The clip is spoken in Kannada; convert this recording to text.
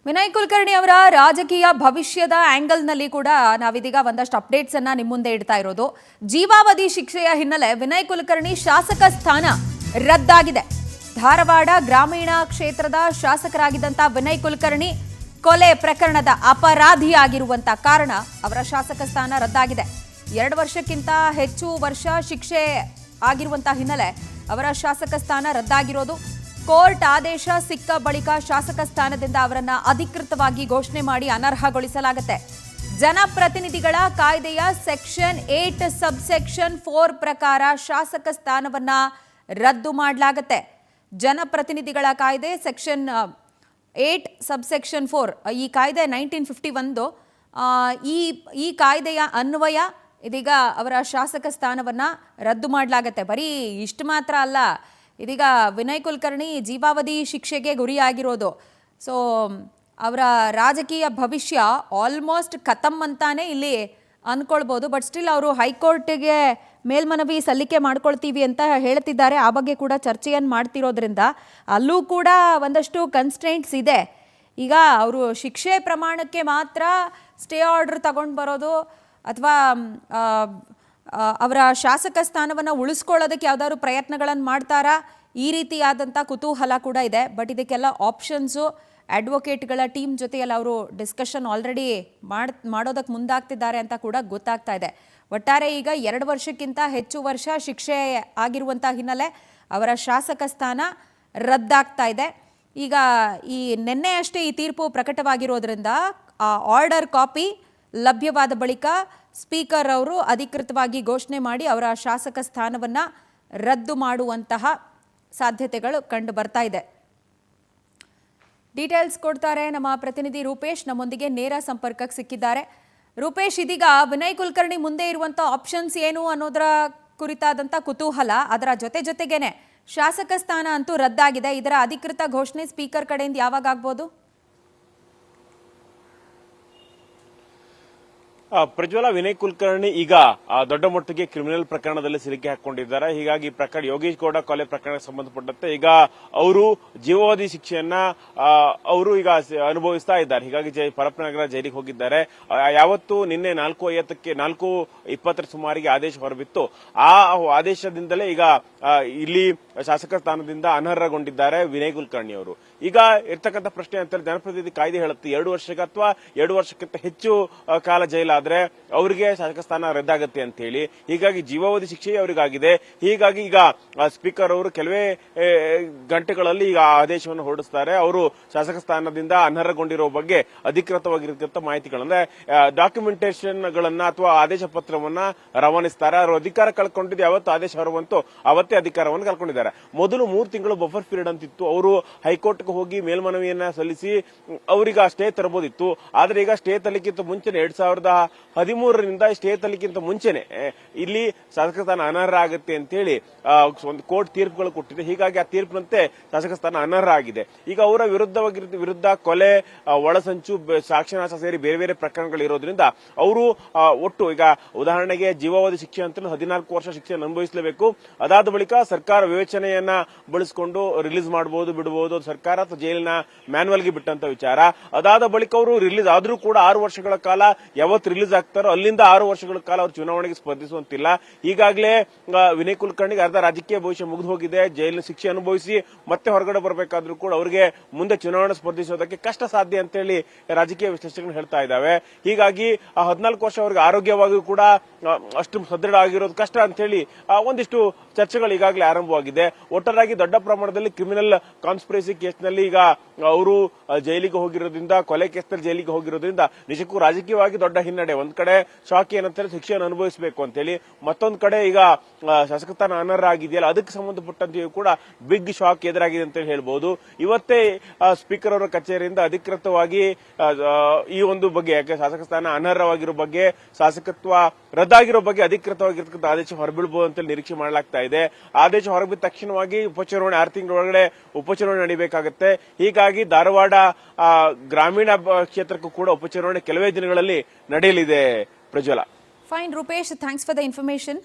ವಿನಯ್ ಕುಲಕರ್ಣಿ ಅವರ ರಾಜಕೀಯ ಭವಿಷ್ಯದ ಆಂಗಲ್ನಲ್ಲಿ ಕೂಡ ನಾವಿದೀಗ ಒಂದಷ್ಟು ಅಪ್ಡೇಟ್ಸ್ ಅನ್ನ ನಿಮ್ಮ ಮುಂದೆ ಇಡ್ತಾ ಇರೋದು. ಜೀವಾವಧಿ ಶಿಕ್ಷೆಯ ಹಿನ್ನೆಲೆ ವಿನಯ್ ಕುಲಕರ್ಣಿ ಶಾಸಕ ಸ್ಥಾನ ರದ್ದಾಗಿದೆ. ಧಾರವಾಡ ಗ್ರಾಮೀಣ ಕ್ಷೇತ್ರದ ಶಾಸಕರಾಗಿದ್ದಂತ ವಿನಯ್ ಕುಲಕರ್ಣಿ ಕೊಲೆ ಪ್ರಕರಣದ ಅಪರಾಧಿಯಾಗಿರುವಂತ ಕಾರಣ ಅವರ ಶಾಸಕ ಸ್ಥಾನ ರದ್ದಾಗಿದೆ. 2 ವರ್ಷಕ್ಕಿಂತ ಹೆಚ್ಚು ವರ್ಷ ಶಿಕ್ಷೆ ಆಗಿರುವಂತ ಹಿನ್ನೆಲೆ ಅವರ ಶಾಸಕ ಸ್ಥಾನ ರದ್ದಾಗಿರೋದು. ಕೋರ್ಟ್ ಆದೇಶ ಸಿಕ್ಕ ಬಳಿಕ ಶಾಸಕ ಸ್ಥಾನದಿಂದ ಅವರನ್ನ ಅಧಿಕೃತವಾಗಿ ಘೋಷಣೆ ಮಾಡಿ ಅನರ್ಹಗೊಳಿಸಲಾಗುತ್ತೆ. ಜನಪ್ರತಿನಿಧಿಗಳ ಕಾಯ್ದೆಯ ಸೆಕ್ಷನ್ 8 ಸಬ್ಸೆಕ್ಷನ್ 4 ಪ್ರಕಾರ ಶಾಸಕ ಸ್ಥಾನವನ್ನ ರದ್ದು ಮಾಡಲಾಗುತ್ತೆ. ಜನಪ್ರತಿನಿಧಿಗಳ ಕಾಯ್ದೆ ಸೆಕ್ಷನ್ 8 ಸಬ್ಸೆಕ್ಷನ್ 4 ಈ ಕಾಯ್ದೆ 1951 ಈ ಕಾಯ್ದೆಯ ಅನ್ವಯ ಇದೀಗ ಅವರ ಶಾಸಕ ಸ್ಥಾನವನ್ನ ರದ್ದು ಮಾಡಲಾಗುತ್ತೆ. ಬರೀ ಇಷ್ಟು ಮಾತ್ರ ಅಲ್ಲ, ಇದೀಗ ವಿನಯ್ ಕುಲಕರ್ಣಿ ಜೀವಾವಧಿ ಶಿಕ್ಷೆಗೆ ಗುರಿಯಾಗಿರೋದು. ಸೊ ಅವರ ರಾಜಕೀಯ ಭವಿಷ್ಯ ಆಲ್ಮೋಸ್ಟ್ ಖತಮ್ ಅಂತಾನೆ ಇಲ್ಲಿ ಅಂದ್ಕೊಳ್ಬೋದು. ಬಟ್ ಸ್ಟಿಲ್ ಅವರು ಹೈಕೋರ್ಟ್ಗೆ ಮೇಲ್ಮನವಿ ಸಲ್ಲಿಕೆ ಮಾಡ್ಕೊಳ್ತೀವಿ ಅಂತ ಹೇಳ್ತಿದ್ದಾರೆ. ಆ ಬಗ್ಗೆ ಕೂಡ ಚರ್ಚೆಯನ್ನು ಮಾಡ್ತಿರೋದ್ರಿಂದ ಅಲ್ಲೂ ಕೂಡ ಒಂದಷ್ಟು ಕನ್ಸ್ಟ್ರೆಂಟ್ಸ್ ಇದೆ. ಈಗ ಅವರು ಶಿಕ್ಷೆ ಪ್ರಮಾಣಕ್ಕೆ ಮಾತ್ರ ಸ್ಟೇ ಆರ್ಡರ್ ತಗೊಂಡು ಬರೋದು ಅಥವಾ ಅವರ ಶಾಸಕ ಸ್ಥಾನವನ್ನು ಉಳಿಸ್ಕೊಳ್ಳೋದಕ್ಕೆ ಯಾವ್ದಾದ್ರು ಪ್ರಯತ್ನಗಳನ್ನು ಮಾಡ್ತಾರಾ, ಈ ರೀತಿಯಾದಂಥ ಕುತೂಹಲ ಕೂಡ ಇದೆ. ಬಟ್ ಇದಕ್ಕೆಲ್ಲ ಆಪ್ಷನ್ಸು ಅಡ್ವೊಕೇಟ್ಗಳ ಟೀಮ್ ಜೊತೆಯಲ್ಲಿ ಅವರು ಡಿಸ್ಕಷನ್ ಆಲ್ರೆಡಿ ಮಾಡೋದಕ್ಕೆ ಮುಂದಾಗ್ತಿದ್ದಾರೆ ಅಂತ ಕೂಡ ಗೊತ್ತಾಗ್ತಾ ಇದೆ. ಒಟ್ಟಾರೆ ಈಗ 2 ವರ್ಷಕ್ಕಿಂತ ಹೆಚ್ಚು ವರ್ಷ ಶಿಕ್ಷೆ ಆಗಿರುವಂಥ ಹಿನ್ನೆಲೆ ಅವರ ಶಾಸಕ ಸ್ಥಾನ ರದ್ದಾಗ್ತಾ ಇದೆ. ಈಗ ಈ ನಿನ್ನೆ ಅಷ್ಟೇ ಈ ತೀರ್ಪು ಪ್ರಕಟವಾಗಿರೋದ್ರಿಂದ ಆ ಆರ್ಡರ್ ಕಾಪಿ ಲಭ್ಯವಾದ ಬಳಿಕ ಸ್ಪೀಕರ್ ಅವರು ಅಧಿಕೃತವಾಗಿ ಘೋಷಣೆ ಮಾಡಿ ಅವರ ಶಾಸಕ ಸ್ಥಾನವನ್ನು ರದ್ದು ಮಾಡುವಂತಹ ಸಾಧ್ಯತೆಗಳು ಕಂಡು ಬರ್ತಾ ಇದೆ. ಡೀಟೇಲ್ಸ್ ಕೊಡ್ತಾರೆ ನಮ್ಮ ಪ್ರತಿನಿಧಿ ರೂಪೇಶ್, ನಮ್ಮೊಂದಿಗೆ ನೇರ ಸಂಪರ್ಕಕ್ಕೆ ಸಿಕ್ಕಿದ್ದಾರೆ. ರೂಪೇಶ್, ಇದೀಗ ವಿನಯ್ ಕುಲಕರ್ಣಿ ಮುಂದೆ ಇರುವಂಥ ಆಪ್ಷನ್ಸ್ ಏನು ಅನ್ನೋದರ ಕುರಿತಾದಂಥ ಕುತೂಹಲ, ಅದರ ಜೊತೆಗೇನೆ ಶಾಸಕ ಸ್ಥಾನ ಅಂತೂ ರದ್ದಾಗಿದೆ. ಇದರ ಅಧಿಕೃತ ಘೋಷಣೆ ಸ್ಪೀಕರ್ ಕಡೆಯಿಂದ ಯಾವಾಗ ಆಗ್ಬೋದು? ಪ್ರಜ್ವಲ, ವಿನಯ್ ಕುಲಕರ್ಣಿ ಈಗ ದೊಡ್ಡ ಮಟ್ಟಿಗೆ ಕ್ರಿಮಿನಲ್ ಪ್ರಕರಣದಲ್ಲಿ ಸಿಲುಕಿ ಹಾಕೊಂಡಿದ್ದಾರೆ. ಹೀಗಾಗಿ ಪ್ರಕರಣ ಯೋಗೇಶ್ ಗೌಡ ಕೊಲೆ ಪ್ರಕರಣಕ್ಕೆ ಸಂಬಂಧಪಟ್ಟಂತೆ ಈಗ ಅವರು ಜೀವಾವಧಿ ಶಿಕ್ಷೆಯನ್ನ ಅವರು ಈಗ ಅನುಭವಿಸ್ತಾ ಇದ್ದಾರೆ. ಹೀಗಾಗಿ ಪರಪ್ಪನಗರ ಜೈಲಿಗೆ ಹೋಗಿದ್ದಾರೆ. ಯಾವತ್ತು ನಿನ್ನೆ 4:20 ಸುಮಾರಿಗೆ ಆದೇಶ ಹೊರಬಿತ್ತು. ಆ ಆದೇಶದಿಂದಲೇ ಈಗ ಇಲ್ಲಿ ಶಾಸಕ ಸ್ಥಾನದಿಂದ ಅನರ್ಹಗೊಂಡಿದ್ದಾರೆ ವಿನಯ್ ಕುಲಕರ್ಣಿ ಅವರು. ಈಗ ಇರ್ತಕ್ಕಂಥ ಪ್ರಶ್ನೆ ಅಂತ ಜನಪ್ರತಿನಿಧಿ ಕಾಯ್ದೆ ಹೇಳುತ್ತೆ 2 ವರ್ಷಕ್ಕೆ ಅಥವಾ 2 ವರ್ಷಕ್ಕಿಂತ ಹೆಚ್ಚು ಕಾಲ ಜೈಲಾದ್ರೆ ಅವರಿಗೆ ಶಾಸಕ ಸ್ಥಾನ ರದ್ದಾಗುತ್ತೆ ಅಂತ ಹೇಳಿ. ಹೀಗಾಗಿ ಜೀವಾವಧಿ ಶಿಕ್ಷೆ ಅವರಿಗಾಗಿದೆ. ಹೀಗಾಗಿ ಈಗ ಸ್ಪೀಕರ್ ಅವರು ಕೆಲವೇ ಗಂಟೆಗಳಲ್ಲಿ ಈಗ ಆದೇಶವನ್ನು ಹೊರಡಿಸ್ತಾರೆ. ಅವರು ಶಾಸಕ ಸ್ಥಾನದಿಂದ ಅನರ್ಹಗೊಂಡಿರುವ ಬಗ್ಗೆ ಅಧಿಕೃತವಾಗಿರತಕ್ಕಂಥ ಮಾಹಿತಿಗಳನ್ನ ಡಾಕ್ಯುಮೆಂಟೇಶನ್ ಗಳನ್ನ ಅಥವಾ ಆದೇಶ ಪತ್ರವನ್ನ ರವಾನಿಸ್ತಾರೆ. ಅವರು ಅಧಿಕಾರ ಕಳ್ಕೊಂಡಿದ್ದು ಯಾವತ್ತು ಆದೇಶ ಹೊರಬಂತು ಅವತ್ತೇ ಅಧಿಕಾರವನ್ನು ಕಳ್ಕೊಂಡಿದ್ದಾರೆ. ಮೊದಲು 3 ತಿಂಗಳು ಬಫರ್ ಪೀರಿಯಡ್ ಅಂತಿತ್ತು. ಅವರು ಹೈಕೋರ್ಟ್ಗೆ ಹೋಗಿ ಮೇಲ್ಮನವಿಯನ್ನ ಸಲ್ಲಿಸಿ ಅವರೀಗ ಸ್ಟೇ ತರಬಹುದಿತ್ತು. ಆದ್ರೆ ಈಗ ಸ್ಟೇ ತರಲಿಕ್ಕಿಂತ ಮುಂಚೆನೆ 2013ರಿಂದ ಸ್ಟೇ ತರಲಿಕ್ಕಿಂತ ಮುಂಚೆನೆ ಇಲ್ಲಿ ಶಾಸಕ ಸ್ಥಾನ ಅನರ್ಹ ಆಗುತ್ತೆ ಅಂತ ಹೇಳಿ ಒಂದು ಕೋರ್ಟ್ ತೀರ್ಪುಗಳು ಕೊಟ್ಟಿದೆ. ಹೀಗಾಗಿ ಆ ತೀರ್ಪಿನಂತೆ ಶಾಸಕ ಸ್ಥಾನ ಅನರ್ಹ ಆಗಿದೆ. ಈಗ ಅವರ ವಿರುದ್ಧ ಕೊಲೆ, ಒಳಸಂಚು, ಸಾಕ್ಷ್ಯನಾಶ ಸೇರಿ ಬೇರೆ ಬೇರೆ ಪ್ರಕರಣಗಳು ಇರೋದ್ರಿಂದ ಅವರು ಒಟ್ಟು ಈಗ ಉದಾಹರಣೆಗೆ ಜೀವಾವಧಿ ಶಿಕ್ಷೆ ಅಂತ 14 ವರ್ಷ ಶಿಕ್ಷೆಯನ್ನು ಅನುಭವಿಸಲೇಬೇಕು. ಅದಾದ ಬಳಿಕ ಸರ್ಕಾರ ವಿವೇಚನೆಯನ್ನ ಬಳಸಿಕೊಂಡು ರಿಲೀಸ್ ಮಾಡಬಹುದು, ಬಿಡಬಹುದು. ಸರ್ಕಾರ ಅಥವಾ ಜೈಲಿನ ಮ್ಯಾನ್ಯಲ್ಗೆ ಬಿಟ್ಟಂತ ವಿಚಾರ. ಅದಾದ ಬಳಿಕ ಅವರು ರಿಲೀಸ್ ಆದ್ರೂ ಕೂಡ 6 ವರ್ಷಗಳ ಕಾಲ ಯಾವತ್ತು ರಿಲೀಸ್ ಆಗ್ತಾರೋ ಅಲ್ಲಿಂದ 6 ವರ್ಷಗಳ ಕಾಲ ಅವರು ಚುನಾವಣೆಗೆ ಸ್ಪರ್ಧಿಸುವಂತಿಲ್ಲ. ಈಗಾಗಲೇ ವಿನಯ್ ಕುಲಕರ್ಣಿಗೆ ಅರ್ಧ ರಾಜಕೀಯ ಭವಿಷ್ಯ ಮುಗಿದು ಹೋಗಿದೆ. ಜೈಲಿನ ಶಿಕ್ಷೆ ಅನುಭವಿಸಿ ಮತ್ತೆ ಹೊರಗಡೆ ಬರಬೇಕಾದ್ರೂ ಕೂಡ ಅವರಿಗೆ ಮುಂದೆ ಚುನಾವಣೆ ಸ್ಪರ್ಧಿಸೋದಕ್ಕೆ ಕಷ್ಟ ಸಾಧ್ಯ ಅಂತ ಹೇಳಿ ರಾಜಕೀಯ ವಿಶ್ಲೇಷಕರು ಹೇಳ್ತಾ ಇದ್ದಾವೆ. ಹೀಗಾಗಿ 14 ವರ್ಷ ಅವರಿಗೆ ಆರೋಗ್ಯವಾಗಿಯೂ ಕೂಡ ಅಷ್ಟು ಸದೃಢ ಆಗಿರೋದು ಕಷ್ಟ ಅಂತ ಹೇಳಿ ಒಂದಿಷ್ಟು ಚರ್ಚೆಗಳು ಈಗಾಗಲೇ ಆರಂಭವಾಗಿದೆ. ಒಟ್ಟಾರೆಯಾಗಿ ದೊಡ್ಡ ಪ್ರಮಾಣದಲ್ಲಿ ಕ್ರಿಮಿನಲ್ ಕಾನ್ಸ್ಪಿರಸಿ ಕೇಸ್ನಲ್ಲಿ ಈಗ ಅವರು ಜೈಲಿಗೆ ಹೋಗಿರೋದ್ರಿಂದ, ಕೊಲೆ ಕೇಸ್ನಲ್ಲಿ ಜೈಲಿಗೆ ಹೋಗಿರೋದ್ರಿಂದ ನಿಜಕ್ಕೂ ರಾಜಕೀಯವಾಗಿ ದೊಡ್ಡ ಹಿನ್ನಡೆ. ಒಂದ್ ಕಡೆ ಶಾಕ್ ಏನಂತಾರೆ ಶಿಕ್ಷೆಯನ್ನು ಅನುಭವಿಸಬೇಕು ಅಂತ ಹೇಳಿ, ಮತ್ತೊಂದು ಕಡೆ ಈಗ ಶಾಸಕ ಸ್ಥಾನ ಅನರ್ಹ ಆಗಿದೆಯಲ್ಲ ಅದಕ್ಕೆ ಸಂಬಂಧಪಟ್ಟಂತೆಯೂ ಕೂಡ ಬಿಗ್ ಶಾಕ್ ಎದುರಾಗಿದೆ ಅಂತ ಹೇಳ್ಬಹುದು. ಇವತ್ತೇ ಸ್ಪೀಕರ್ ಅವರ ಕಚೇರಿಯಿಂದ ಅಧಿಕೃತವಾಗಿ ಈ ಒಂದು ಬಗ್ಗೆ, ಯಾಕೆ ಶಾಸಕ ಸ್ಥಾನ ಅನರ್ಹವಾಗಿರೋ ಬಗ್ಗೆ, ಶಾಸಕತ್ವ ರದ್ದಾಗಿರೋ ಬಗ್ಗೆ ಅಧಿಕೃತವಾಗಿರ್ತಕ್ಕಂಥ ಆದೇಶ ಹೊರಬೀಳಬಹುದು ಅಂತ ನಿರೀಕ್ಷೆ ಮಾಡಲಾಗ್ತಾ ಇದೆ. ಆದೇಶ ಹೊರಬಿದ್ದ ತಕ್ಷಣವಾಗಿ ಉಪಚುನಾವಣೆ 6 ತಿಂಗಳೊಳಗಡೆ ಉಪಚುನಾವಣೆ ನಡೀಬೇಕಾಗುತ್ತೆ. ಹೀಗಾಗಿ ಧಾರವಾಡ ಗ್ರಾಮೀಣ ಕ್ಷೇತ್ರಕ್ಕೂ ಕೂಡ ಉಪಚುನಾವಣೆ ಕೆಲವೇ ದಿನಗಳಲ್ಲಿ ನಡೆಯಲಿದೆ. Prajwala. Fine Rupesh, thanks for the information.